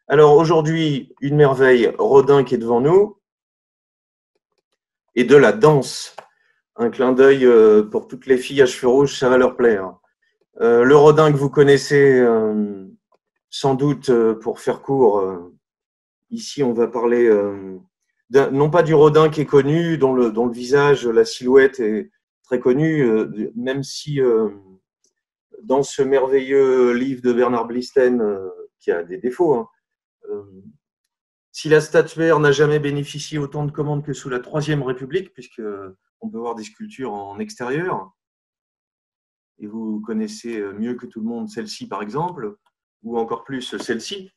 Alors aujourd'hui, une merveille, Rodin qui est devant nous, et de la danse. Un clin d'œil pour toutes les filles à cheveux rouges, ça va leur plaire. Le Rodin que vous connaissez sans doute pour faire court, ici on va parler non pas du Rodin qui est connu, dont le visage, la silhouette est très connue, même si dans ce merveilleux livre de Bernard Blisten, qui a des défauts, hein, si la statuaire n'a jamais bénéficié autant de commandes que sous la Troisième République, puisqu'on peut voir des sculptures en extérieur, et vous connaissez mieux que tout le monde celle-ci par exemple, ou encore plus celle-ci,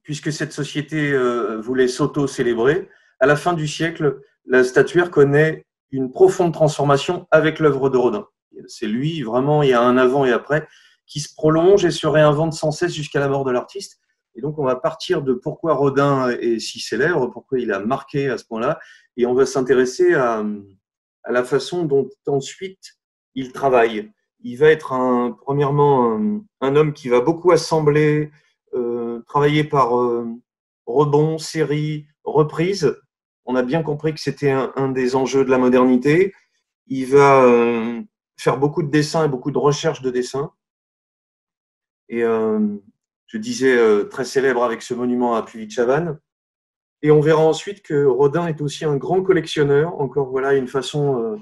puisque cette société voulait s'auto-célébrer, à la fin du siècle, la statuaire connaît une profonde transformation avec l'œuvre de Rodin. C'est lui, vraiment, il y a un avant et après, qui se prolonge et se réinvente sans cesse jusqu'à la mort de l'artiste. Et donc, on va partir de pourquoi Rodin est si célèbre, pourquoi il a marqué à ce point-là, et on va s'intéresser à la façon dont ensuite il travaille. Il va être premièrement un homme qui va beaucoup assembler, travailler par rebond, série, reprise. On a bien compris que c'était un des enjeux de la modernité. Il va faire beaucoup de dessins et beaucoup de recherches de dessins. Et je disais très célèbre avec ce monument à Puy-Chavannes. Et on verra ensuite que Rodin est aussi un grand collectionneur. Encore voilà une façon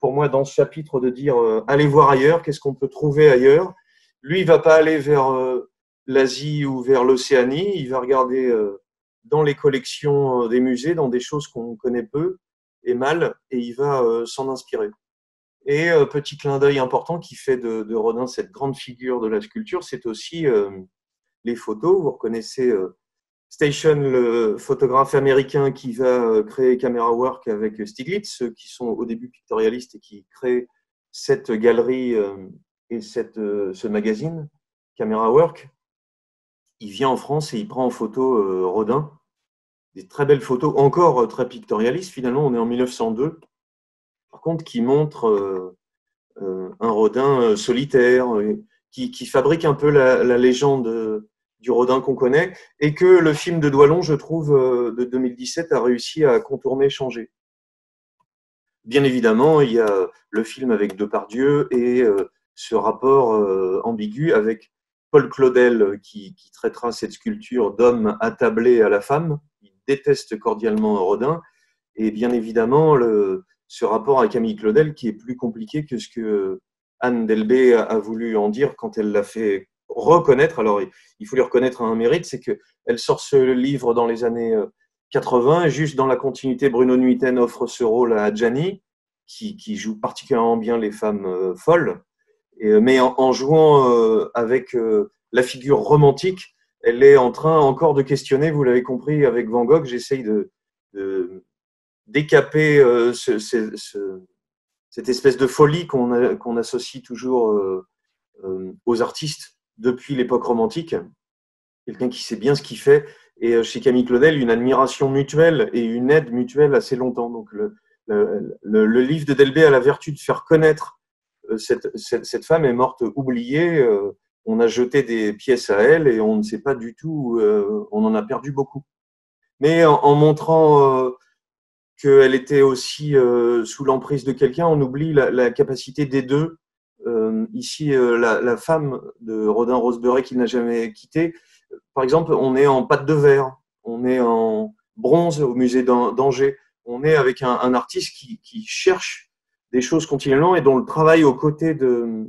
pour moi dans ce chapitre de dire allez voir ailleurs, qu'est-ce qu'on peut trouver ailleurs. Lui, il va pas aller vers l'Asie ou vers l'Océanie, il va regarder dans les collections des musées, dans des choses qu'on connaît peu et mal, et il va s'en inspirer. Et petit clin d'œil important qui fait de Rodin cette grande figure de la sculpture, c'est aussi les photos. Vous reconnaissez Station, le photographe américain qui va créer Camera Work avec Stiglitz, ceux qui sont au début pictorialistes et qui créent cette galerie et ce magazine, Camera Work. Il vient en France et il prend en photo Rodin. Des très belles photos, encore très pictorialistes. Finalement, on est en 1902. Par contre, qui montre un Rodin solitaire, qui fabrique un peu la légende du Rodin qu'on connaît, et que le film de Doillon, je trouve, de 2017, a réussi à contourner, changer. Bien évidemment, il y a le film avec Depardieu et ce rapport ambigu avec Paul Claudel qui traitera cette sculpture d'homme attablé à la femme. Il déteste cordialement Rodin. Et bien évidemment, ce rapport à Camille Claudel qui est plus compliqué que ce que Anne Delbé a voulu en dire quand elle l'a fait reconnaître. Alors, il faut lui reconnaître un mérite, c'est qu'elle sort ce livre dans les années 80, et juste dans la continuité, Bruno Nuiten offre ce rôle à Gianni, qui joue particulièrement bien les femmes folles, mais en jouant avec la figure romantique, elle est en train encore de questionner, vous l'avez compris avec Van Gogh, j'essaye de décaper cette espèce de folie qu'on associe toujours aux artistes depuis l'époque romantique. Quelqu'un qui sait bien ce qu'il fait. Et chez Camille Claudel, une admiration mutuelle et une aide mutuelle assez longtemps. Donc le livre de Delbé a la vertu de faire connaître cette femme est morte oubliée. On a jeté des pièces à elle et on ne sait pas du tout, on en a perdu beaucoup. Mais en montrant qu'elle était aussi sous l'emprise de quelqu'un, on oublie la capacité des deux. Ici, la femme de Rodin Rosebery qu'il n'a jamais quitté, par exemple, on est en pâte de verre, on est en bronze au musée d'Angers, on est avec un artiste qui cherche des choses continuellement et dont le travail aux côtés de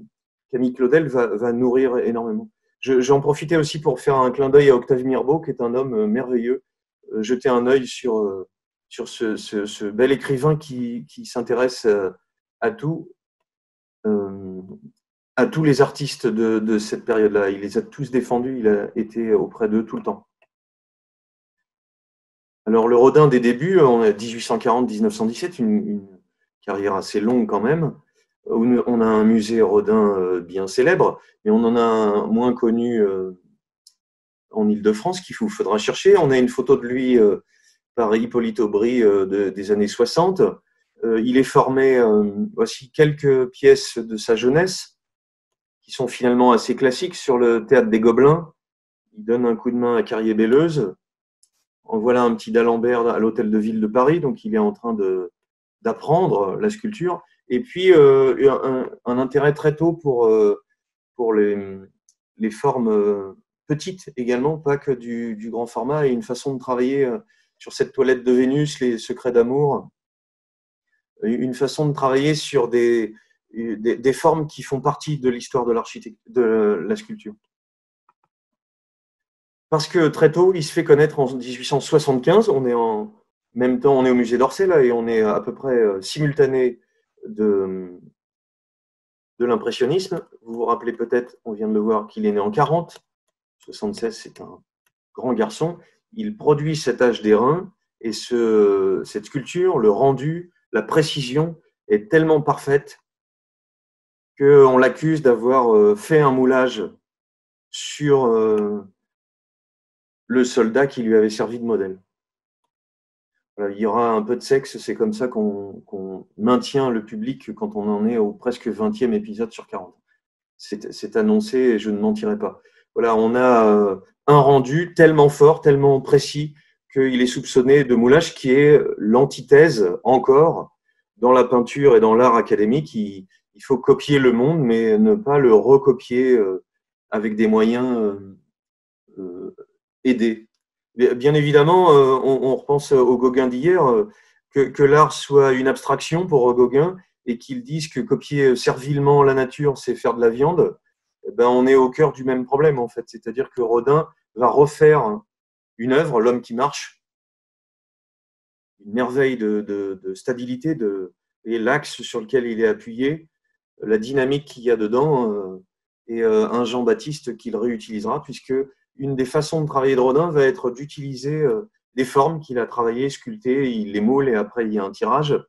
Camille Claudel va nourrir énormément. J'en profitais aussi pour faire un clin d'œil à Octave Mirbeau, qui est un homme merveilleux. Jeter un œil sur ce bel écrivain qui s'intéresse à tout, à tous les artistes de cette période-là. Il les a tous défendus, il a été auprès d'eux tout le temps. Alors le Rodin des débuts, on a 1840-1917, une carrière assez longue quand même. On a un musée Rodin bien célèbre, mais on en a un moins connu en Île-de-France qu'il faudra chercher. On a une photo de lui par Hippolyte Aubry des années 60. Il est formé, voici quelques pièces de sa jeunesse, qui sont finalement assez classiques sur le théâtre des Gobelins, il donne un coup de main à Carrier-Belleuse. En voilà un petit d'Alembert à l'Hôtel de Ville de Paris, donc il est en train d'apprendre la sculpture. Et puis, un intérêt très tôt pour les formes petites également, pas que du grand format, et une façon de travailler sur cette toilette de Vénus, les secrets d'amour, une façon de travailler sur des formes qui font partie de l'histoire de de la sculpture. Parce que très tôt, il se fait connaître en 1875. On est en même temps, on est au musée d'Orsay là, et on est à peu près simultané de l'impressionnisme. Vous vous rappelez peut-être, on vient de le voir, qu'il est né en 40. 76, c'est un grand garçon. Il produit cet âge d'airain et cette sculpture, le rendu, la précision est tellement parfaite qu'on l'accuse d'avoir fait un moulage sur le soldat qui lui avait servi de modèle. Voilà, il y aura un peu de sexe, c'est comme ça qu'on maintient le public quand on en est au presque 20e épisode sur 40. C'est annoncé et je ne mentirai pas. Voilà, on a un rendu tellement fort, tellement précis qu'il est soupçonné de moulage, qui est l'antithèse encore dans la peinture et dans l'art académique. Il faut copier le monde, mais ne pas le recopier avec des moyens aidés. Bien évidemment, on repense au Gauguin d'hier, que l'art soit une abstraction pour Gauguin et qu'ils disent que copier servilement la nature, c'est faire de la viande. Ben, on est au cœur du même problème, en fait. C'est-à-dire que Rodin va refaire une œuvre, L'homme qui marche, une merveille de stabilité, et l'axe sur lequel il est appuyé, la dynamique qu'il y a dedans, et un Jean-Baptiste qu'il réutilisera, puisque une des façons de travailler de Rodin va être d'utiliser des formes qu'il a travaillées, sculptées, il les moule et après il y a un tirage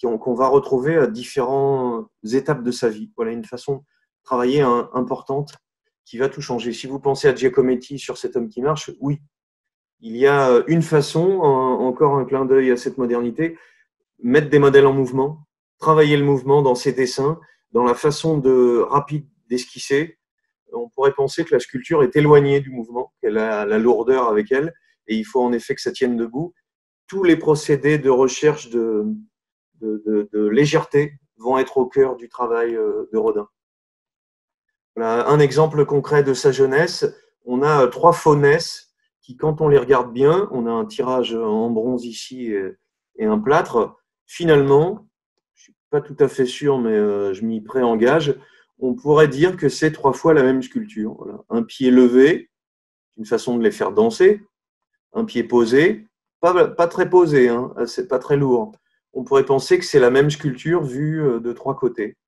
qu'on va retrouver à différentes étapes de sa vie. Voilà une façon de travailler importante qui va tout changer. Si vous pensez à Giacometti sur Cet homme qui marche, oui, il y a une façon, encore un clin d'œil à cette modernité, mettre des modèles en mouvement, travailler le mouvement dans ses dessins, dans la façon rapide d'esquisser. On pourrait penser que la sculpture est éloignée du mouvement, qu'elle a la lourdeur avec elle, et il faut en effet que ça tienne debout. Tous les procédés de recherche de légèreté vont être au cœur du travail de Rodin. Voilà un exemple concret de sa jeunesse. On a 3 faunesses qui, quand on les regarde bien, on a un tirage en bronze ici et un plâtre. Finalement, je ne suis pas tout à fait sûr, mais je m'y préengage, on pourrait dire que c'est 3 fois la même sculpture. Voilà. Un pied levé, une façon de les faire danser. Un pied posé, pas très posé, hein, c'est pas très lourd. On pourrait penser que c'est la même sculpture vue de 3 côtés,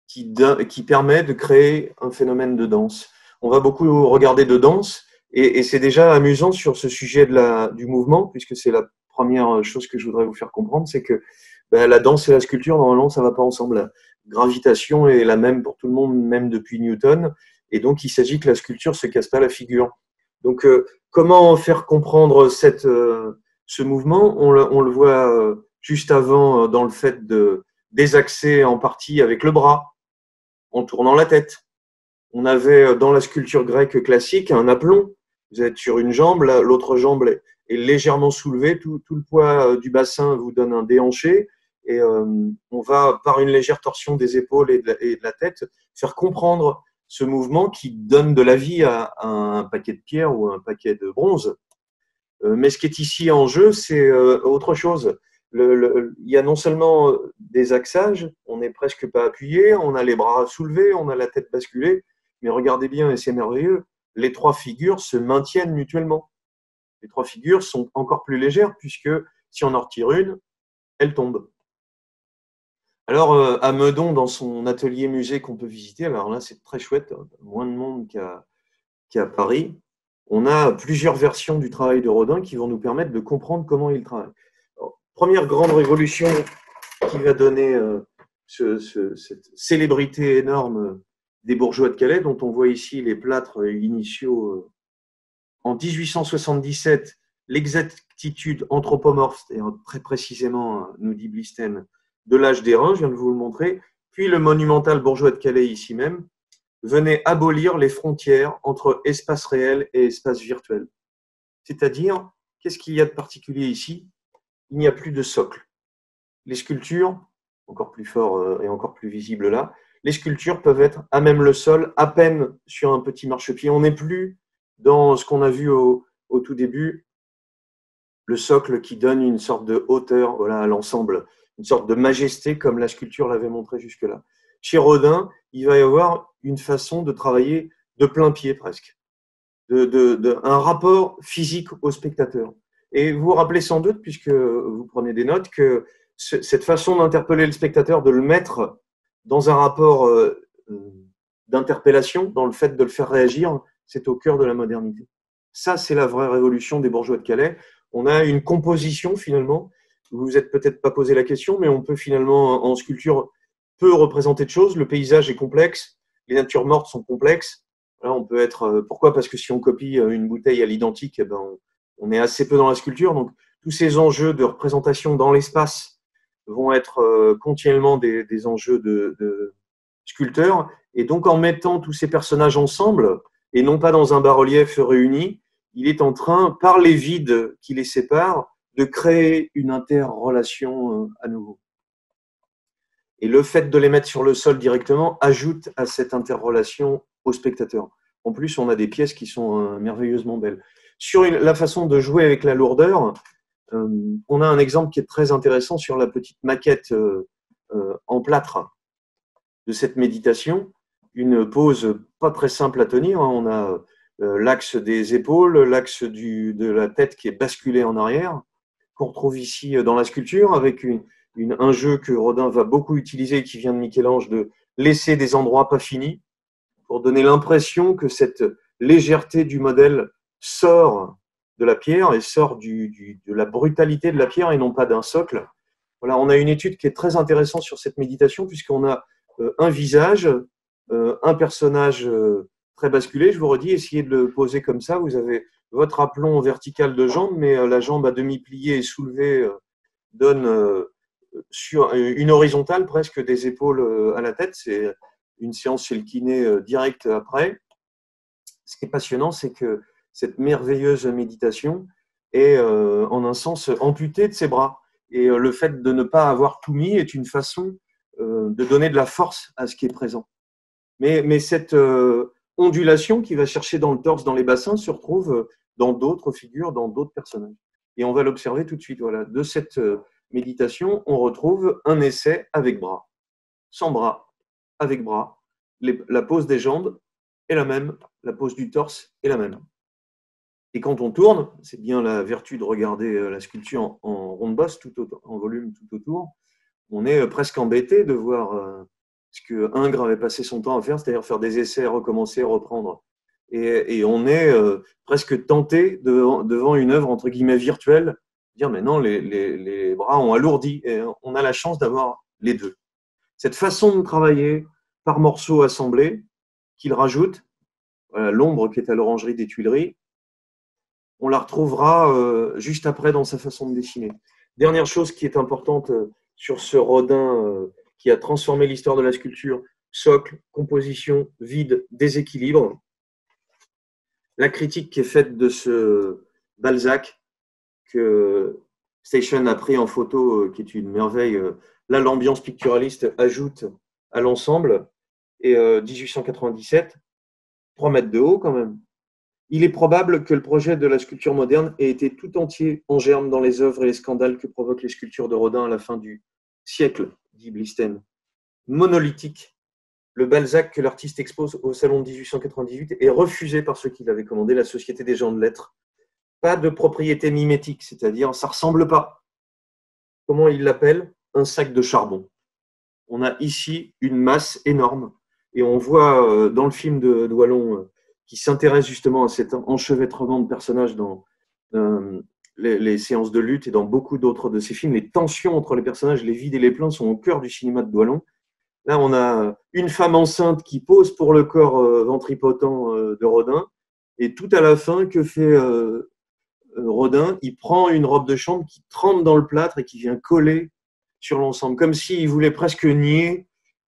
qui permet de créer un phénomène de danse. On va beaucoup regarder de danse, et c'est déjà amusant sur ce sujet du mouvement, puisque c'est la première chose que je voudrais vous faire comprendre, c'est que la danse et la sculpture, normalement, ça ne va pas ensemble. La gravitation est la même pour tout le monde, même depuis Newton, et donc il s'agit que la sculpture ne se casse pas la figure. Donc, comment faire comprendre ce mouvement? On le voit juste avant dans le fait de désaxer en partie avec le bras, en tournant la tête. On avait dans la sculpture grecque classique un aplomb. Vous êtes sur une jambe, l'autre jambe est légèrement soulevée, tout le poids du bassin vous donne un déhanché, et on va, par une légère torsion des épaules et de la tête, faire comprendre ce mouvement qui donne de la vie à un paquet de pierre ou un paquet de bronze. Mais ce qui est ici en jeu, c'est autre chose. Il y a non seulement des axages, on n'est presque pas appuyé, on a les bras soulevés, on a la tête basculée, mais regardez bien, et c'est merveilleux, les 3 figures se maintiennent mutuellement. Les 3 figures sont encore plus légères, puisque si on en retire une, elle tombe. Alors, à Meudon, dans son atelier musée qu'on peut visiter, alors là, c'est très chouette, moins de monde qu'à Paris, on a plusieurs versions du travail de Rodin qui vont nous permettre de comprendre comment il travaille. Alors, première grande révolution qui va donner cette célébrité énorme des bourgeois de Calais, dont on voit ici les plâtres initiaux. En 1877, l'exactitude anthropomorphe, et très précisément, nous dit Blisten, de l'âge d'airain, je viens de vous le montrer, puis le monumental bourgeois de Calais ici même, venait abolir les frontières entre espace réel et espace virtuel. C'est-à-dire, qu'est-ce qu'il y a de particulier ici? Il n'y a plus de socle. Les sculptures, encore plus fort et encore plus visible là, les sculptures peuvent être à même le sol, à peine sur un petit marchepied. On n'est plus dans ce qu'on a vu au tout début, le socle qui donne une sorte de hauteur voilà, à l'ensemble, une sorte de majesté comme la sculpture l'avait montré jusque-là. Chez Rodin, il va y avoir une façon de travailler de plein pied presque, un rapport physique au spectateur. Et vous vous rappelez sans doute, puisque vous prenez des notes, que cette façon d'interpeller le spectateur, de le mettre dans un rapport d'interpellation, dans le fait de le faire réagir, c'est au cœur de la modernité. Ça, c'est la vraie révolution des bourgeois de Calais. On a une composition, finalement. Vous vous êtes peut-être pas posé la question, mais on peut finalement, en sculpture, peu représenter de choses. Le paysage est complexe, les natures mortes sont complexes. Là, on peut être. Pourquoi? Parce que si on copie une bouteille à l'identique, eh ben, on est assez peu dans la sculpture. Donc, tous ces enjeux de représentation dans l'espace vont être continuellement des enjeux de sculpteurs. Et donc, en mettant tous ces personnages ensemble, et non pas dans un bas-relief réuni, il est en train, par les vides qui les séparent, de créer une interrelation à nouveau. Et le fait de les mettre sur le sol directement ajoute à cette interrelation au spectateur. En plus, on a des pièces qui sont merveilleusement belles. Sur la façon de jouer avec la lourdeur, on a un exemple qui est très intéressant sur la petite maquette en plâtre de cette méditation. Une pose pas très simple à tenir. On a l'axe des épaules, l'axe de la tête qui est basculé en arrière, qu'on retrouve ici dans la sculpture, avec un jeu que Rodin va beaucoup utiliser et qui vient de Michel-Ange, de laisser des endroits pas finis, pour donner l'impression que cette légèreté du modèle sort de la pierre et sort de la brutalité de la pierre et non pas d'un socle. Voilà, on a une étude qui est très intéressante sur cette méditation, puisqu'on a un visage, un personnage très basculé. Je vous redis, essayez de le poser comme ça. Vous avez votre aplomb vertical de jambe, mais la jambe à demi pliée et soulevée donne sur une horizontale presque des épaules à la tête. C'est une séance chez le kiné direct après. Ce qui est passionnant, c'est que cette merveilleuse méditation est en un sens amputée de ses bras. Et le fait de ne pas avoir tout mis est une façon de donner de la force à ce qui est présent. Mais cette ondulation qui va chercher dans le torse, dans les bassins, se retrouve dans d'autres figures, dans d'autres personnages. Et on va l'observer tout de suite. Voilà. De cette méditation, on retrouve un essai avec bras, sans bras, avec bras. La pose des jambes est la même, la pose du torse est la même. Et quand on tourne, c'est bien la vertu de regarder la sculpture en ronde bosse, en volume tout autour, on est presque embêté de voir ce que Ingres avait passé son temps à faire, c'est-à-dire faire des essais, recommencer, reprendre. Et on est presque tenté devant une œuvre entre guillemets virtuelle, dire mais non, les bras ont alourdi. Et on a la chance d'avoir les deux. Cette façon de travailler par morceaux assemblés qu'il rajoute, voilà, l'ombre qui est à l'orangerie des Tuileries, on la retrouvera juste après dans sa façon de dessiner. Dernière chose qui est importante sur ce Rodin qui a transformé l'histoire de la sculpture, socle, composition, vide, déséquilibre. La critique qui est faite de ce Balzac que Station a pris en photo, qui est une merveille. Là, l'ambiance picturaliste ajoute à l'ensemble. Et 1897, 3 mètres de haut quand même. Il est probable que le projet de la sculpture moderne ait été tout entier en germe dans les œuvres et les scandales que provoquent les sculptures de Rodin à la fin du siècle, dit Blisten. Monolithique, le Balzac que l'artiste expose au salon de 1898 est refusé par ceux qui l'avaient commandé, la Société des gens de lettres. Pas de propriété mimétique, c'est-à-dire ça ne ressemble pas. Comment il l'appelle? Un sac de charbon. On a ici une masse énorme et on voit dans le film de Doillon qui s'intéresse justement à cet enchevêtrement de personnages dans les séances de lutte et dans beaucoup d'autres de ces films. Les tensions entre les personnages, les vides et les pleins sont au cœur du cinéma de Doillon. Là, on a une femme enceinte qui pose pour le corps ventripotent de Rodin. Et tout à la fin, que fait Rodin? Il prend une robe de chambre qui trempe dans le plâtre et qui vient coller sur l'ensemble, comme s'il voulait presque nier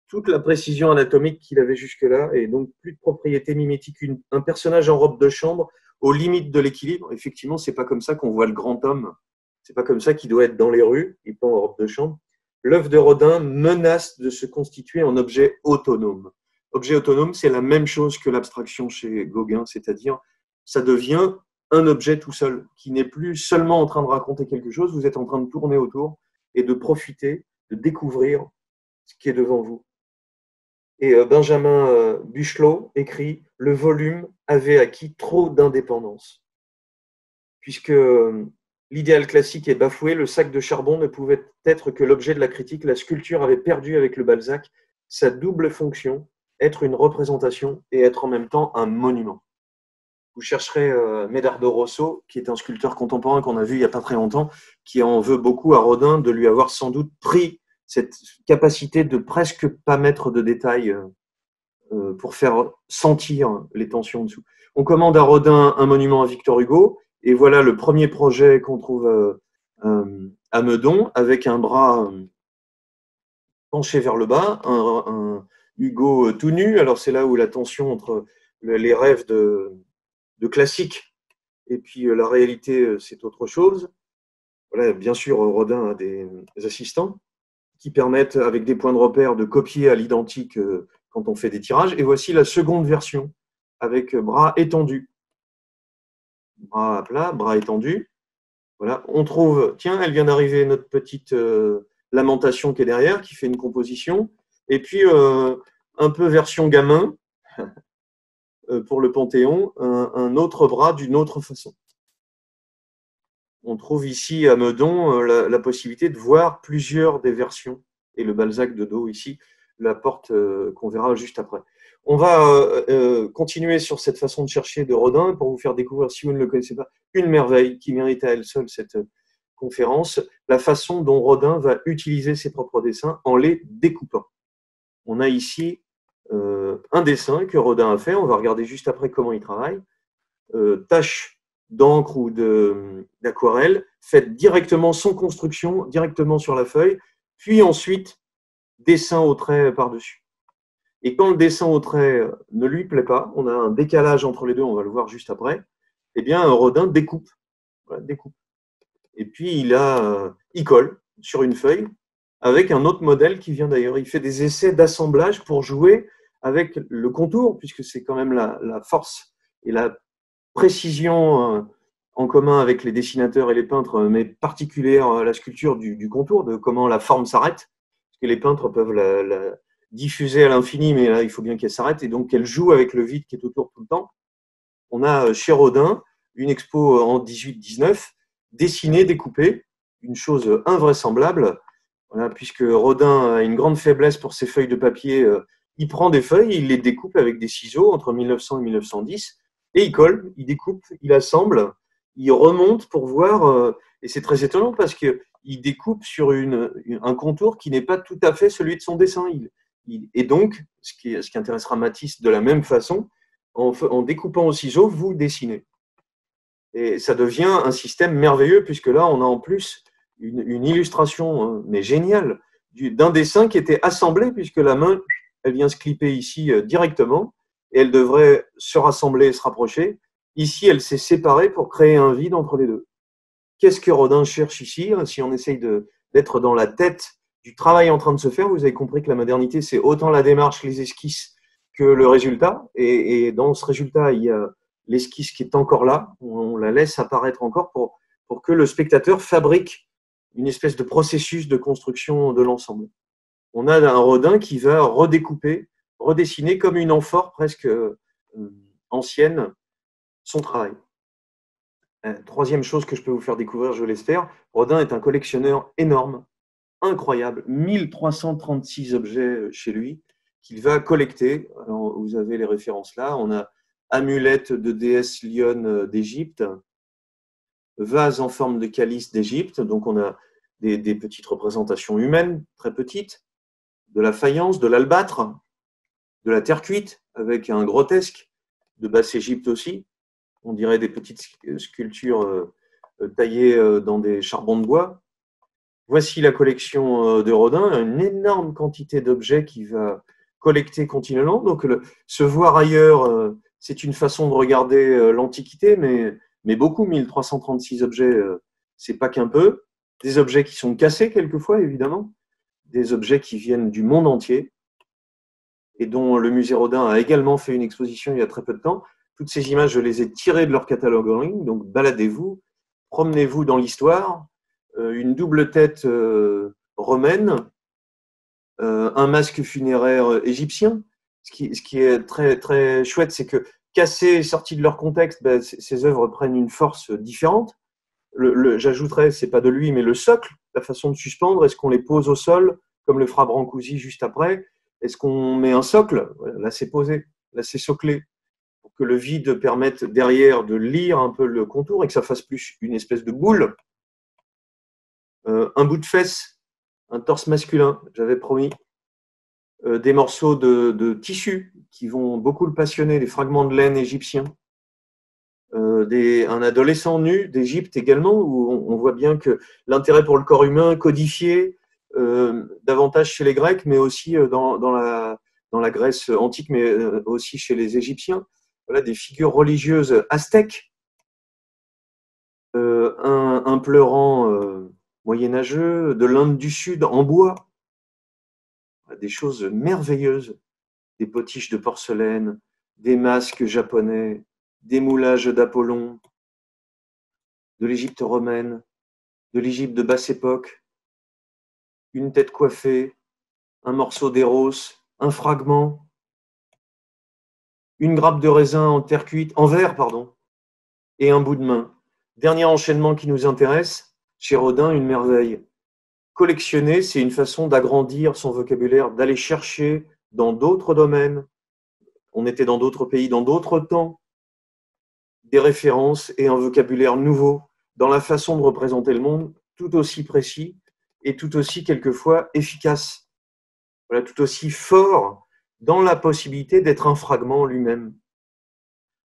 toute la précision anatomique qu'il avait jusque-là, et donc plus de propriétés mimétiques. Un personnage en robe de chambre aux limites de l'équilibre. Effectivement, c'est pas comme ça qu'on voit le grand homme. C'est pas comme ça qu'il doit être dans les rues, il pas en robe de chambre. L'œuvre de Rodin menace de se constituer en objet autonome. Objet autonome, c'est la même chose que l'abstraction chez Gauguin, c'est-à-dire ça devient un objet tout seul, qui n'est plus seulement en train de raconter quelque chose, vous êtes en train de tourner autour et de profiter, de découvrir ce qui est devant vous. Et Benjamin Buchelot écrit « Le volume avait acquis trop d'indépendance. Puisque l'idéal classique est bafoué, le sac de charbon ne pouvait être que l'objet de la critique. La sculpture avait perdu avec le Balzac sa double fonction, être une représentation et être en même temps un monument. » Vous chercherez Medardo Rosso, qui est un sculpteur contemporain qu'on a vu il n'y a pas très longtemps, qui en veut beaucoup à Rodin de lui avoir sans doute pris cette capacité de presque pas mettre de détails pour faire sentir les tensions en dessous. On commande à Rodin un monument à Victor Hugo, et voilà le premier projet qu'on trouve à Meudon, avec un bras penché vers le bas, un Hugo tout nu. Alors c'est là où la tension entre les rêves de classique et puis la réalité, c'est autre chose. Voilà, bien sûr, Rodin a des assistants qui permettent, avec des points de repère, de copier à l'identique quand on fait des tirages. Et voici la seconde version, avec bras étendus. Bras plat, bras étendus. Voilà, on trouve, tiens, elle vient d'arriver, notre petite lamentation qui est derrière, qui fait une composition. Et puis, un peu version gamin, pour le Panthéon, un autre bras d'une autre façon. On trouve ici à Meudon la possibilité de voir plusieurs des versions, et le Balzac de dos ici la porte qu'on verra juste après. On va continuer sur cette façon de chercher de Rodin pour vous faire découvrir, si vous ne le connaissez pas, une merveille qui mérite à elle seule cette conférence, la façon dont Rodin va utiliser ses propres dessins en les découpant. On a ici un dessin que Rodin a fait, on va regarder juste après comment il travaille. Tache d'encre ou d'aquarelle, faites directement sans construction, directement sur la feuille, puis ensuite dessin au trait par-dessus. Et quand le dessin au trait ne lui plaît pas, on a un décalage entre les deux, on va le voir juste après, eh bien Rodin découpe. Voilà, découpe. Et puis il colle sur une feuille avec un autre modèle qui vient d'ailleurs. Il fait des essais d'assemblage pour jouer avec le contour, puisque c'est quand même la force et la précision en commun avec les dessinateurs et les peintres, mais particulière à la sculpture du contour, de comment la forme s'arrête, parce que les peintres peuvent la diffuser à l'infini, mais là, il faut bien qu'elle s'arrête, et donc qu'elle joue avec le vide qui est autour tout le temps. On a chez Rodin une expo en 18-19, dessinée, découpée, une chose invraisemblable, voilà, puisque Rodin a une grande faiblesse pour ses feuilles de papier. Il prend des feuilles, il les découpe avec des ciseaux entre 1900 et 1910, et il colle, il découpe, il assemble, il remonte pour voir, et c'est très étonnant parce qu'il découpe sur un contour qui n'est pas tout à fait celui de son dessin. Et donc, ce qui intéressera Matisse de la même façon, en découpant au ciseau, vous dessinez. Et ça devient un système merveilleux, puisque là, on a en plus une illustration, mais géniale, d'un dessin qui était assemblé, puisque la main, elle vient se clipper ici directement, et elle devrait se rassembler et se rapprocher. Ici, elle s'est séparée pour créer un vide entre les deux. Qu'est-ce que Rodin cherche ici? Si on essaye d'être dans la tête du travail en train de se faire, vous avez compris que la modernité, c'est autant la démarche, les esquisses, que le résultat. Et dans ce résultat, il y a l'esquisse qui est encore là. On la laisse apparaître encore pour que le spectateur fabrique une espèce de processus de construction de l'ensemble. On a un Rodin qui va redécouper, redessiner comme une amphore presque ancienne son travail. Troisième chose que je peux vous faire découvrir, je l'espère, Rodin est un collectionneur énorme, incroyable, 1336 objets chez lui qu'il va collecter. Alors, vous avez les références là. On a amulette de déesse lionne d'Égypte, vase en forme de calice d'Égypte. Donc, on a des petites représentations humaines, très petites, de la faïence, de l'albâtre, de la terre cuite, avec un grotesque, de Basse-Égypte aussi. On dirait des petites sculptures taillées dans des charbons de bois. Voici la collection de Rodin, une énorme quantité d'objets qu'il va collecter continuellement. Donc, se voir ailleurs, c'est une façon de regarder l'Antiquité, mais beaucoup, 1336 objets, c'est pas qu'un peu. Des objets qui sont cassés quelquefois, évidemment, des objets qui viennent du monde entier et dont le musée Rodin a également fait une exposition il y a très peu de temps. Toutes ces images, je les ai tirées de leur catalogue en ligne, donc baladez-vous, promenez-vous dans l'histoire. Une double tête romaine, un masque funéraire égyptien. Ce qui est très, très chouette, c'est que cassées, sorties de leur contexte, ben, ces œuvres prennent une force différente. J'ajouterais, c'est pas de lui, mais le socle, la façon de suspendre, est-ce qu'on les pose au sol, comme le fera Brancusi juste après? Est-ce qu'on met un socle? Là, c'est posé, là, c'est soclé, pour que le vide permette derrière de lire un peu le contour et que ça fasse plus une espèce de boule. Un bout de fesse, un torse masculin, j'avais promis. Des morceaux de tissu qui vont beaucoup le passionner, des fragments de laine égyptiens. Un adolescent nu d'Égypte également, où on voit bien que l'intérêt pour le corps humain codifié davantage chez les Grecs, mais aussi dans la Grèce antique, mais aussi chez les Égyptiens. Voilà, des figures religieuses aztèques, un pleurant moyenâgeux, de l'Inde du Sud en bois, des choses merveilleuses, des potiches de porcelaine, des masques japonais, des moulages d'Apollon, de l'Égypte romaine, de l'Égypte de basse époque, une tête coiffée, un morceau d'éros, un fragment, une grappe de raisin en terre cuite, en verre, pardon, et un bout de main. Dernier enchaînement qui nous intéresse, chez Rodin, une merveille. Collectionner, c'est une façon d'agrandir son vocabulaire, d'aller chercher dans d'autres domaines. On était dans d'autres pays, dans d'autres temps, des références et un vocabulaire nouveau dans la façon de représenter le monde, tout aussi précis et tout aussi quelquefois efficace. Voilà, tout aussi fort dans la possibilité d'être un fragment lui-même.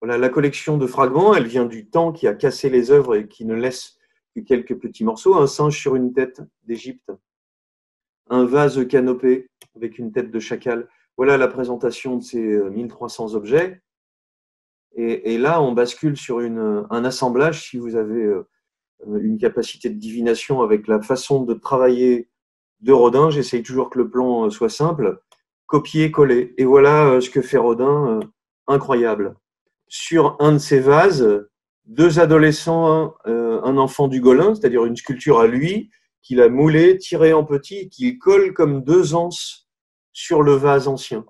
Voilà, la collection de fragments, elle vient du temps qui a cassé les œuvres et qui ne laisse que quelques petits morceaux. Un singe sur une tête d'Égypte, un vase canopé avec une tête de chacal. Voilà la présentation de ces 1300 objets. Et là, on bascule sur un assemblage, si vous avez une capacité de divination avec la façon de travailler de Rodin. J'essaye toujours que le plan soit simple. Copier, coller. Et voilà ce que fait Rodin, incroyable. Sur un de ces vases, deux adolescents, un enfant du Golin, c'est-à-dire une sculpture à lui, qu'il a moulé, tiré en petit, qu'il colle comme deux anses sur le vase ancien.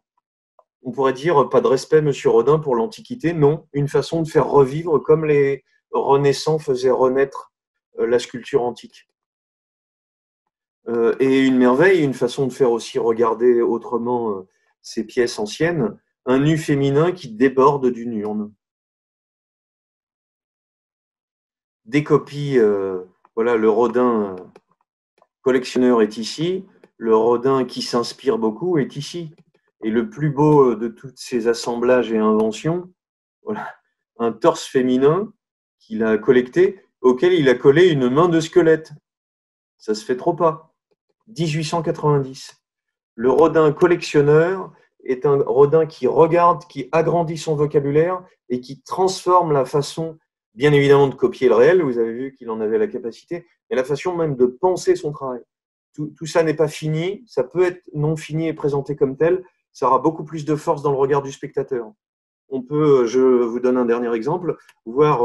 On pourrait dire pas de respect, monsieur Rodin, pour l'Antiquité. Non, une façon de faire revivre comme les Renaissants faisaient renaître la sculpture antique. Et une merveille, une façon de faire aussi regarder autrement ces pièces anciennes, un nu féminin qui déborde d'une urne. Des copies, voilà, le Rodin collectionneur est ici, le Rodin qui s'inspire beaucoup est ici. Et le plus beau de tous ces assemblages et inventions, voilà, un torse féminin qu'il a collecté, auquel il a collé une main de squelette. Ça se fait trop pas. 1890. Le Rodin collectionneur est un Rodin qui regarde, qui agrandit son vocabulaire et qui transforme la façon, bien évidemment, de copier le réel. Vous avez vu qu'il en avait la capacité, mais la façon même de penser son travail. Tout ça n'est pas fini. Ça peut être non fini et présenté comme tel. Ça aura beaucoup plus de force dans le regard du spectateur. On peut, je vous donne un dernier exemple, voir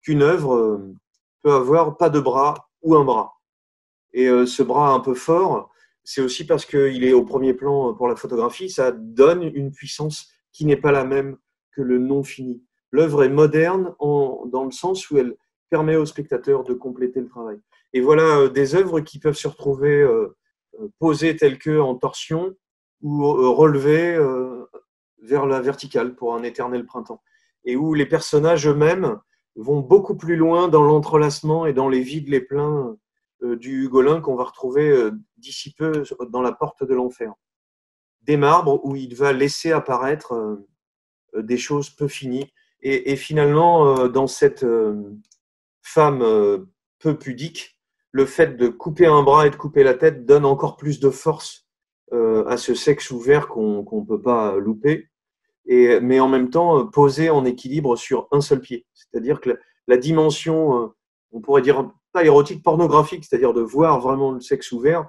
qu'une œuvre peut avoir pas de bras ou un bras. Et ce bras un peu fort, c'est aussi parce qu'il est au premier plan pour la photographie, ça donne une puissance qui n'est pas la même que le non fini. L'œuvre est moderne dans le sens où elle permet au spectateur de compléter le travail. Et voilà des œuvres qui peuvent se retrouver posées telles que en torsion ou relevées vers la verticale pour un éternel printemps. Et où les personnages eux-mêmes vont beaucoup plus loin dans l'entrelacement et dans les vides, les pleins du Hugolin qu'on va retrouver d'ici peu dans la porte de l'enfer. Des marbres où il va laisser apparaître des choses peu finies. Et finalement, dans cette femme peu pudique, le fait de couper un bras et de couper la tête donne encore plus de force à ce sexe ouvert qu'on peut pas louper. Mais en même temps, poser en équilibre sur un seul pied. C'est-à-dire que la dimension, on pourrait dire pas érotique, pornographique, c'est-à-dire de voir vraiment le sexe ouvert,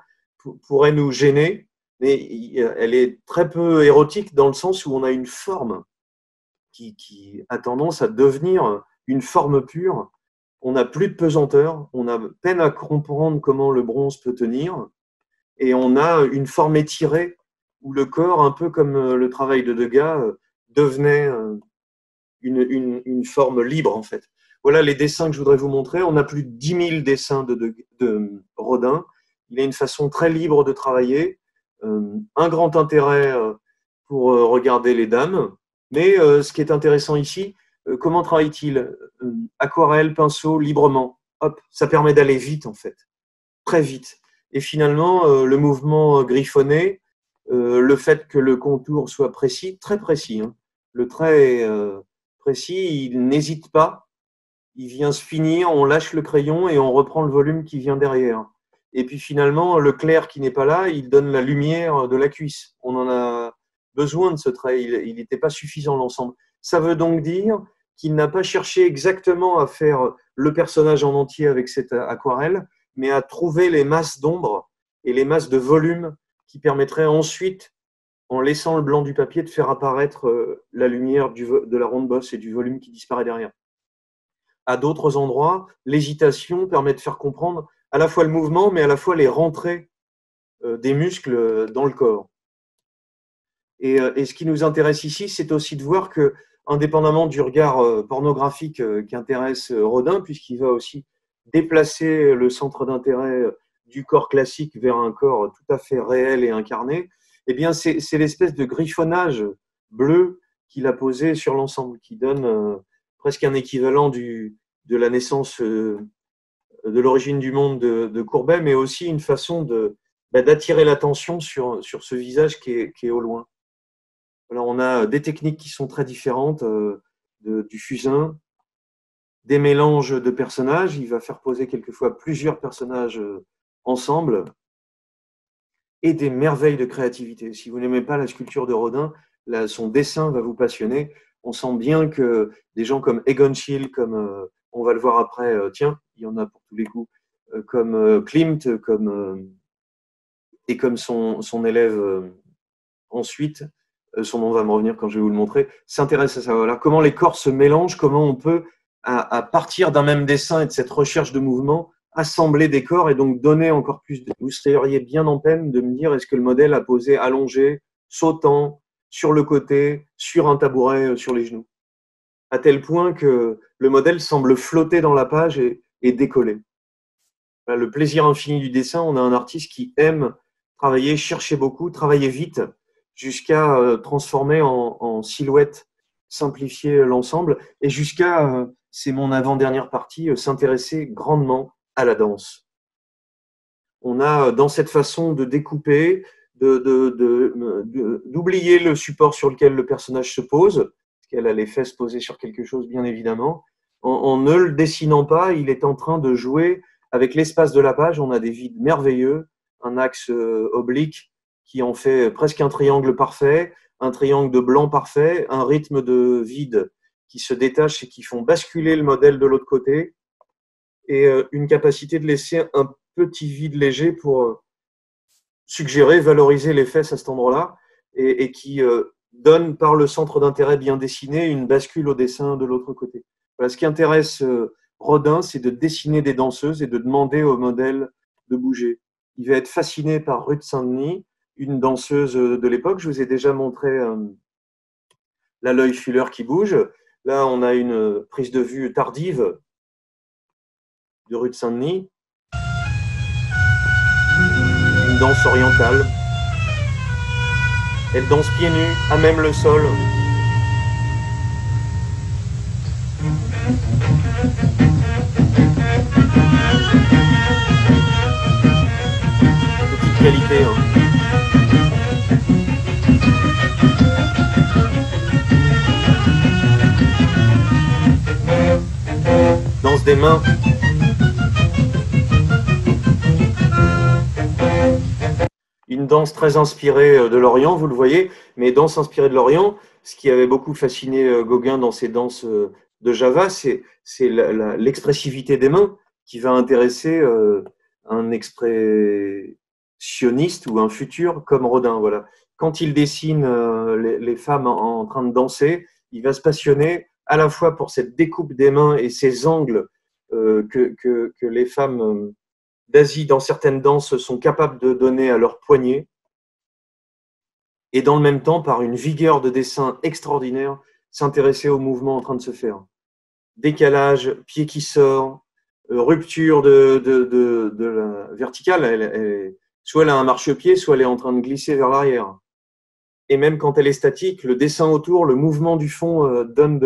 pourrait nous gêner, mais elle est très peu érotique dans le sens où on a une forme qui a tendance à devenir une forme pure. On n'a plus de pesanteur, on a peine à comprendre comment le bronze peut tenir, et on a une forme étirée où le corps, un peu comme le travail de Degas, devenait une forme libre en fait. Voilà les dessins que je voudrais vous montrer. On a plus de 10 000 dessins de Rodin. Il a une façon très libre de travailler, un grand intérêt pour regarder les dames. Mais ce qui est intéressant ici, comment travaille-t-il? Aquarelle, pinceau, librement. Hop, ça permet d'aller vite en fait, très vite. Et finalement, le mouvement griffonné, le fait que le contour soit précis, très précis, hein. Le trait est précis, il n'hésite pas, il vient se finir, on lâche le crayon et on reprend le volume qui vient derrière. Et puis finalement, le clair qui n'est pas là, il donne la lumière de la cuisse. On en a besoin de ce trait, il n'était pas suffisant l'ensemble. Ça veut donc dire qu'il n'a pas cherché exactement à faire le personnage en entier avec cette aquarelle, mais à trouver les masses d'ombre et les masses de volume qui permettraient ensuite, en laissant le blanc du papier, de faire apparaître la lumière de la ronde bosse et du volume qui disparaît derrière. À d'autres endroits, l'hésitation permet de faire comprendre à la fois le mouvement, mais à la fois les rentrées des muscles dans le corps. Et ce qui nous intéresse ici, c'est aussi de voir que, indépendamment du regard pornographique qui intéresse Rodin, puisqu'il va aussi déplacer le centre d'intérêt du corps classique vers un corps tout à fait réel et incarné, eh bien, c'est l'espèce de griffonnage bleu qu'il a posé sur l'ensemble, qui donne presque un équivalent de la naissance, de l'origine du monde de Courbet, mais aussi une façon d'attirer l'attention sur ce visage qui est au loin. Alors, on a des techniques qui sont très différentes, du fusain, des mélanges de personnages. Il va faire poser quelquefois plusieurs personnages ensemble, et des merveilles de créativité. Si vous n'aimez pas la sculpture de Rodin, son dessin va vous passionner. On sent bien que des gens comme Egon Schiele, comme on va le voir après, tiens, il y en a pour tous les goûts, comme Klimt, et comme son élève ensuite, son nom va me revenir quand je vais vous le montrer, s'intéresse à ça. Voilà. Comment les corps se mélangent, comment on peut, à partir d'un même dessin et de cette recherche de mouvement, assembler des corps et donc donner encore plus. Vous seriez bien en peine de me dire est-ce que le modèle a posé allongé, sautant, sur le côté, sur un tabouret, sur les genoux, à tel point que le modèle semble flotter dans la page et décoller. Voilà, le plaisir infini du dessin, on a un artiste qui aime travailler, chercher beaucoup, travailler vite, jusqu'à transformer en silhouette, simplifier l'ensemble, et jusqu'à, c'est mon avant-dernière partie, s'intéresser grandement à la danse. On a dans cette façon de découper, d'oublier le support sur lequel le personnage se pose, parce qu'elle a les fesses posées sur quelque chose, bien évidemment. En ne le dessinant pas, il est en train de jouer avec l'espace de la page. On a des vides merveilleux, un axe oblique qui en fait presque un triangle parfait, un triangle de blanc parfait, un rythme de vide qui se détache et qui font basculer le modèle de l'autre côté, et une capacité de laisser un petit vide léger pour suggérer, valoriser les fesses à cet endroit-là, et qui donne, par le centre d'intérêt bien dessiné, une bascule au dessin de l'autre côté. Voilà, ce qui intéresse Rodin, c'est de dessiner des danseuses et de demander au modèle de bouger. Il va être fasciné par Ruth Saint-Denis, une danseuse de l'époque. Je vous ai déjà montré la l'œil Fuller qui bouge. Là, on a une prise de vue tardive de Ruth Saint-Denis. Une danse orientale. Elle danse pieds nus, à même le sol. Petite qualité, hein. Danse des mains. une danse très inspirée de l'Orient, vous le voyez, mais danse inspirée de l'Orient, ce qui avait beaucoup fasciné Gauguin dans ses danses de Java, c'est l'expressivité des mains qui va intéresser un expressionniste ou un futur comme Rodin. Voilà. Quand il dessine les femmes en train de danser, il va se passionner à la fois pour cette découpe des mains et ces angles que les femmes d'Asie, dans certaines danses, sont capables de donner à leurs poignets, et dans le même temps, par une vigueur de dessin extraordinaire, s'intéresser au mouvement en train de se faire. Décalage, pied qui sort, rupture de la verticale, soit elle a un marchepied, soit elle est en train de glisser vers l'arrière. Et même quand elle est statique, le dessin autour, le mouvement du fond donne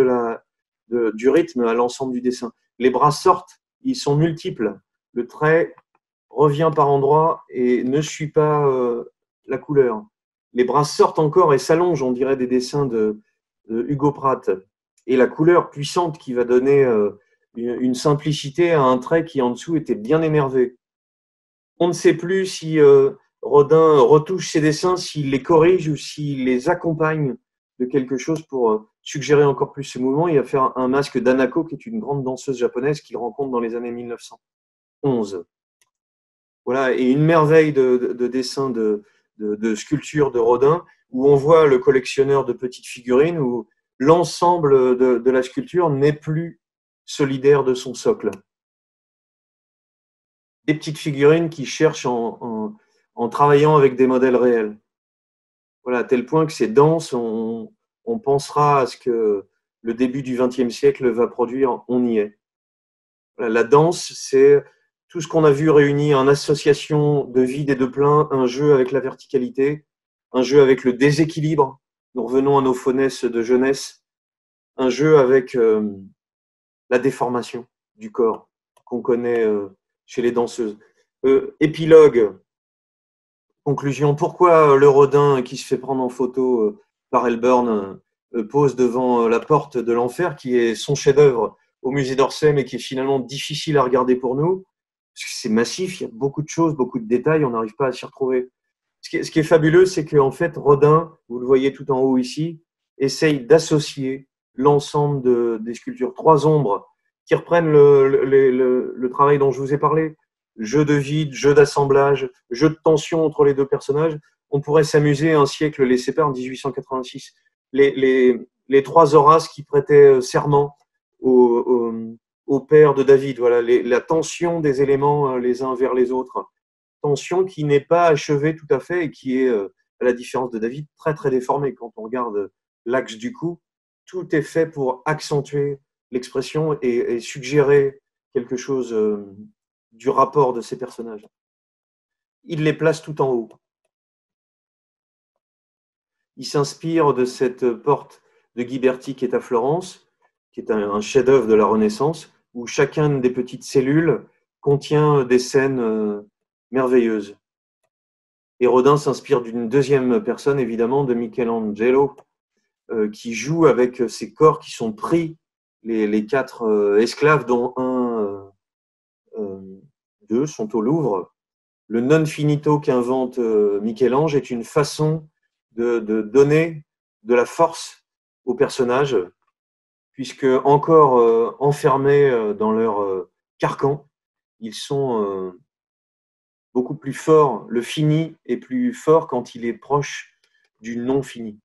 du rythme à l'ensemble du dessin. Les bras sortent, ils sont multiples. Le trait revient par endroits et ne suit pas la couleur. Les bras sortent encore et s'allongent, on dirait des dessins de Hugo Pratt. Et la couleur puissante qui va donner une simplicité à un trait qui en dessous était bien énervé. On ne sait plus si Rodin retouche ses dessins, s'il les corrige ou s'il les accompagne de quelque chose pour suggérer encore plus ce mouvement. Il va faire un masque d'Anako, qui est une grande danseuse japonaise qu'il rencontre dans les années 1911. Voilà, et une merveille de dessin, de sculpture de Rodin, où on voit le collectionneur de petites figurines, où l'ensemble de la sculpture n'est plus solidaire de son socle. Des petites figurines qui cherchent en travaillant avec des modèles réels. Voilà, à tel point que ces danses, on pensera à ce que le début du XXe siècle va produire, on y est. Voilà, la danse, c'est tout ce qu'on a vu réuni en association de vide et de plein, un jeu avec la verticalité, un jeu avec le déséquilibre, nous revenons à nos phonèses de jeunesse, un jeu avec la déformation du corps qu'on connaît chez les danseuses. Épilogue, conclusion, pourquoi le Rodin qui se fait prendre en photo par Elburn pose devant la porte de l'enfer, qui est son chef-d'œuvre au musée d'Orsay, mais qui est finalement difficile à regarder pour nous, parce que c'est massif, il y a beaucoup de choses, beaucoup de détails, on n'arrive pas à s'y retrouver. Ce qui est fabuleux, c'est qu'en fait, Rodin, vous le voyez tout en haut ici, essaye d'associer l'ensemble des sculptures. 3 ombres qui reprennent le travail dont je vous ai parlé. Jeu de vide, jeu d'assemblage, jeu de tension entre les deux personnages. On pourrait s'amuser, un siècle les sépare, 1886. Les 3 Horaces qui prêtaient serment au père de David. Voilà, la tension des éléments les uns vers les autres. Tension qui n'est pas achevée tout à fait et qui est, à la différence de David, très très déformée. Quand on regarde l'axe du cou, tout est fait pour accentuer l'expression et suggérer quelque chose du rapport de ces personnages. Il les place tout en haut. Il s'inspire de cette porte de Ghiberti qui est à Florence, qui est un chef-d'œuvre de la Renaissance, où chacune des petites cellules contient des scènes merveilleuses. Et Rodin s'inspire d'une deuxième personne, évidemment, de Michelangelo, qui joue avec ces corps qui sont pris, les 4 esclaves, dont deux sont au Louvre. Le non finito qu'invente Michel-Ange est une façon de donner de la force aux personnages, puisque encore enfermés dans leur carcan, ils sont beaucoup plus forts. Le fini est plus fort quand il est proche du non fini.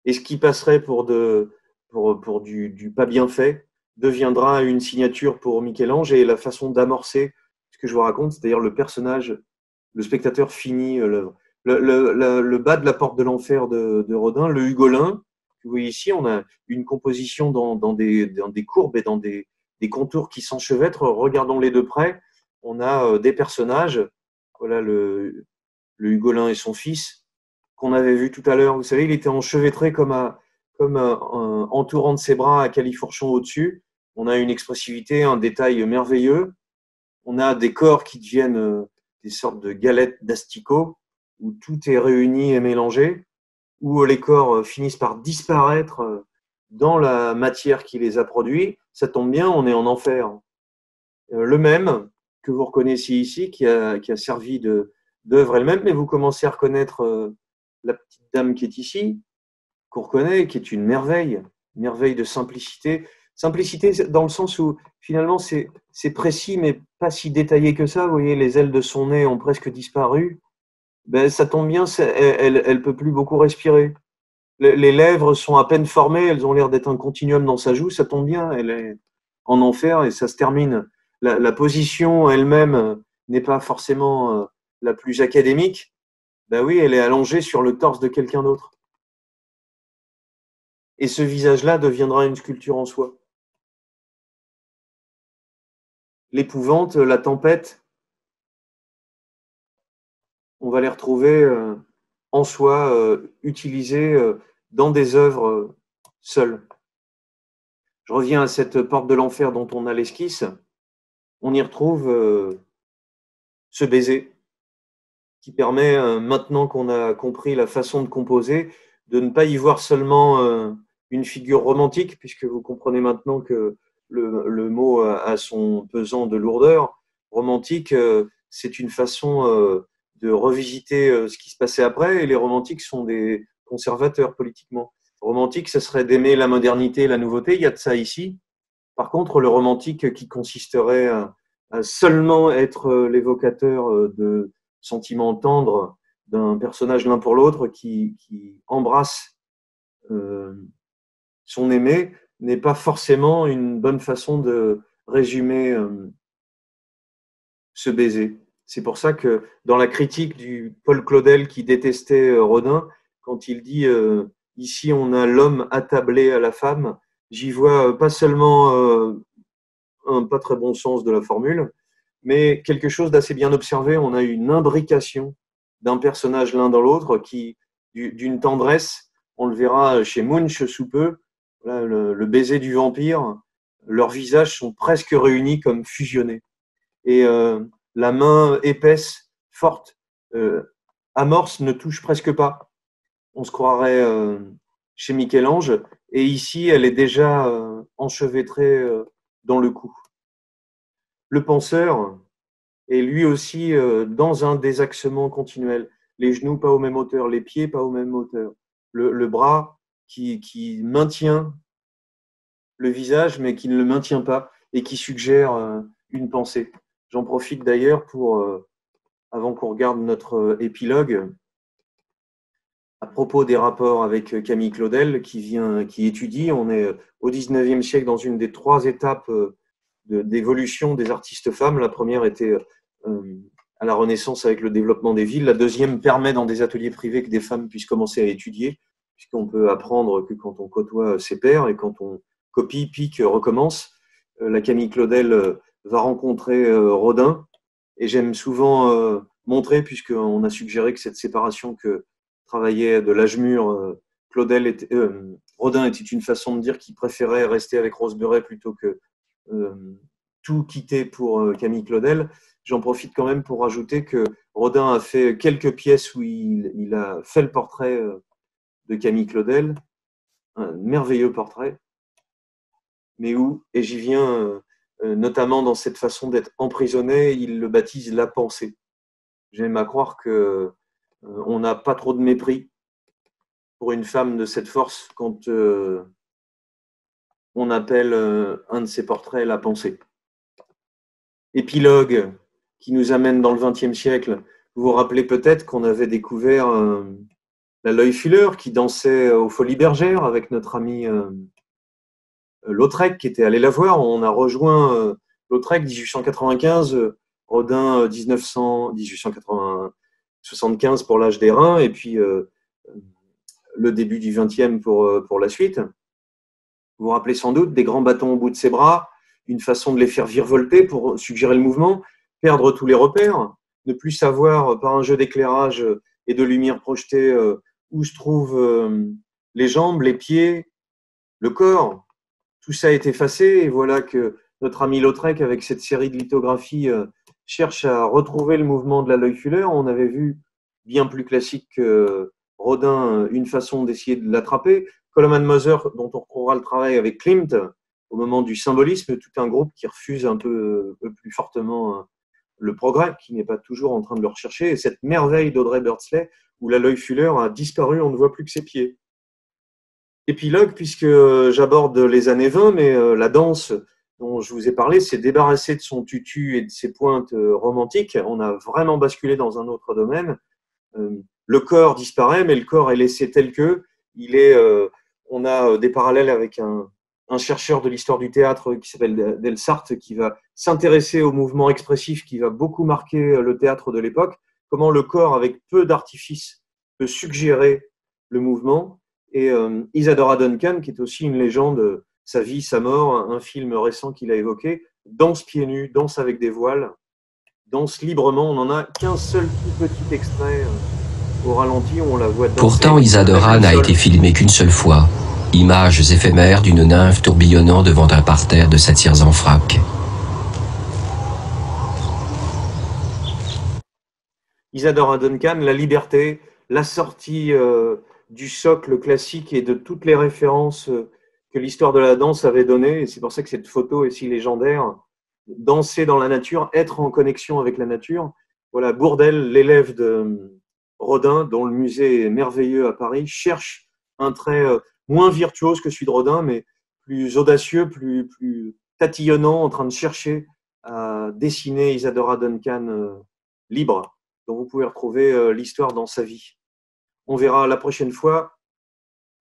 Et ce qui passerait pour du pas bien fait deviendra une signature pour Michel-Ange, et la façon d'amorcer ce que je vous raconte, c'est-à-dire le personnage, le spectateur finit l'œuvre. Le bas de la porte de l'enfer de Rodin, le Hugolin, vous voyez ici, on a une composition dans des courbes et dans des contours qui s'enchevêtrent. Regardons-les de près. On a des personnages. Voilà le Hugolin et son fils, qu'on avait vu tout à l'heure. Vous savez, il était enchevêtré comme entourant de ses bras à califourchon au-dessus. On a une expressivité, un détail merveilleux. On a des corps qui deviennent des sortes de galettes d'asticots, où tout est réuni et mélangé, où les corps finissent par disparaître dans la matière qui les a produits. Ça tombe bien, on est en enfer. Le même que vous reconnaissez ici, qui a servi de d'œuvre elle-même, mais vous commencez à reconnaître la petite dame qui est ici, qu'on reconnaît, qui est une merveille de simplicité. Simplicité dans le sens où finalement c'est précis, mais pas si détaillé que ça. Vous voyez, les ailes de son nez ont presque disparu. Ben, ça tombe bien, elle peut plus beaucoup respirer. Les lèvres sont à peine formées, elles ont l'air d'être un continuum dans sa joue. Ça tombe bien, elle est en enfer et ça se termine. La position elle-même n'est pas forcément la plus académique. Ben oui, elle est allongée sur le torse de quelqu'un d'autre. Et ce visage-là deviendra une sculpture en soi. L'épouvante, la tempête, on va les retrouver en soi, utilisées dans des œuvres seules. Je reviens à cette porte de l'enfer dont on a l'esquisse. On y retrouve ce baiser qui permet, maintenant qu'on a compris la façon de composer, de ne pas y voir seulement une figure romantique, puisque vous comprenez maintenant que le mot a son pesant de lourdeur. Romantique, c'est une façon de revisiter ce qui se passait après, et les romantiques sont des conservateurs politiquement. Romantique, ce serait d'aimer la modernité et la nouveauté, il y a de ça ici. Par contre, le romantique qui consisterait à seulement être l'évocateur de sentiments tendres d'un personnage l'un pour l'autre qui embrasse son aimé n'est pas forcément une bonne façon de résumer ce baiser. C'est pour ça que dans la critique du Paul Claudel qui détestait Rodin, quand il dit ici on a l'homme attablé à la femme, j'y vois pas seulement un pas très bon sens de la formule, mais quelque chose d'assez bien observé. On a une imbrication d'un personnage l'un dans l'autre qui, d'une tendresse, on le verra chez Munch sous peu, voilà, le baiser du vampire, leurs visages sont presque réunis comme fusionnés. Et la main épaisse, forte, amorce, ne touche presque pas. On se croirait chez Michel-Ange, et ici, elle est déjà enchevêtrée dans le cou. Le penseur est lui aussi dans un désaxement continuel. Les genoux pas aux mêmes hauteurs, les pieds pas aux mêmes hauteurs. Le bras qui maintient le visage, mais qui ne le maintient pas et qui suggère une pensée. J'en profite d'ailleurs pour, avant qu'on regarde notre épilogue, à propos des rapports avec Camille Claudel, qui étudie. On est au XIXe siècle dans une des 3 étapes d'évolution des artistes femmes. La première était à la Renaissance avec le développement des villes. La deuxième permet dans des ateliers privés que des femmes puissent commencer à étudier, puisqu'on peut apprendre que quand on côtoie ses pairs et quand on copie, pique, recommence. La Camille Claudel va rencontrer Rodin, et j'aime souvent montrer, puisqu'on a suggéré que cette séparation que travaillait de l'âge mûr Rodin était une façon de dire qu'il préférait rester avec Rose Beuret plutôt que tout quitter pour Camille Claudel. J'en profite quand même pour rajouter que Rodin a fait quelques pièces où il a fait le portrait de Camille Claudel, un merveilleux portrait, mais où, et j'y viens notamment dans cette façon d'être emprisonné, il le baptise la pensée. J'aime à croire que on n'a pas trop de mépris pour une femme de cette force quand on appelle un de ses portraits la pensée. Épilogue qui nous amène dans le XXe siècle. Vous vous rappelez peut-être qu'on avait découvert la L'Oeil-Fuller qui dansait aux Folies Bergères avec notre ami Lautrec qui était allé la voir. On a rejoint Lautrec 1895, Rodin 1875 pour l'âge des reins, et puis le début du XXe pour la suite. Vous vous rappelez sans doute des grands bâtons au bout de ses bras, une façon de les faire virevolter pour suggérer le mouvement, perdre tous les repères, ne plus savoir par un jeu d'éclairage et de lumière projetée où se trouvent les jambes, les pieds, le corps. Tout ça est effacé, et voilà que notre ami Lautrec, avec cette série de lithographies, cherche à retrouver le mouvement de la L'Oeil-Fuller. On avait vu, bien plus classique que Rodin, une façon d'essayer de l'attraper. Coleman Mother, dont on retrouvera le travail avec Klimt, au moment du symbolisme, tout un groupe qui refuse un peu plus fortement le progrès, qui n'est pas toujours en train de le rechercher, et cette merveille d'Audrey Birdsley, où la l'œil Fuller a disparu, on ne voit plus que ses pieds. Épilogue, puisque j'aborde les années 20, mais la danse dont je vous ai parlé s'est débarrassée de son tutu et de ses pointes romantiques. On a vraiment basculé dans un autre domaine. Le corps disparaît, mais le corps est laissé tel que. On a des parallèles avec un chercheur de l'histoire du théâtre qui s'appelle Delsart, qui va s'intéresser au mouvement expressif qui va beaucoup marquer le théâtre de l'époque. Comment le corps, avec peu d'artifice, peut suggérer le mouvement. Et Isadora Duncan, qui est aussi une légende, sa vie, sa mort, un film récent qu'il a évoqué, danse pieds nus, danse avec des voiles, danse librement. On n'en a qu'un seul tout petit extrait au ralenti où on la voit danser. Pourtant, Isadora n'a été filmée qu'une seule fois. Images éphémères d'une nymphe tourbillonnant devant un parterre de satyres en frac. Isadora Duncan, la liberté, la sortie du socle classique et de toutes les références que l'histoire de la danse avait données. Et c'est pour ça que cette photo est si légendaire. Danser dans la nature, être en connexion avec la nature. Voilà, Bourdelle, l'élève de Rodin, dont le musée est merveilleux à Paris, cherche un trait moins virtuose que celui de Rodin, mais plus audacieux, plus tatillonnant, en train de chercher à dessiner Isadora Duncan libre, dont vous pouvez retrouver l'histoire dans sa vie. On verra la prochaine fois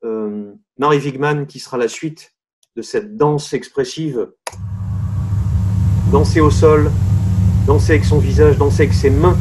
Mary Wigman, qui sera la suite de cette danse expressive. Danser au sol, danser avec son visage, danser avec ses mains.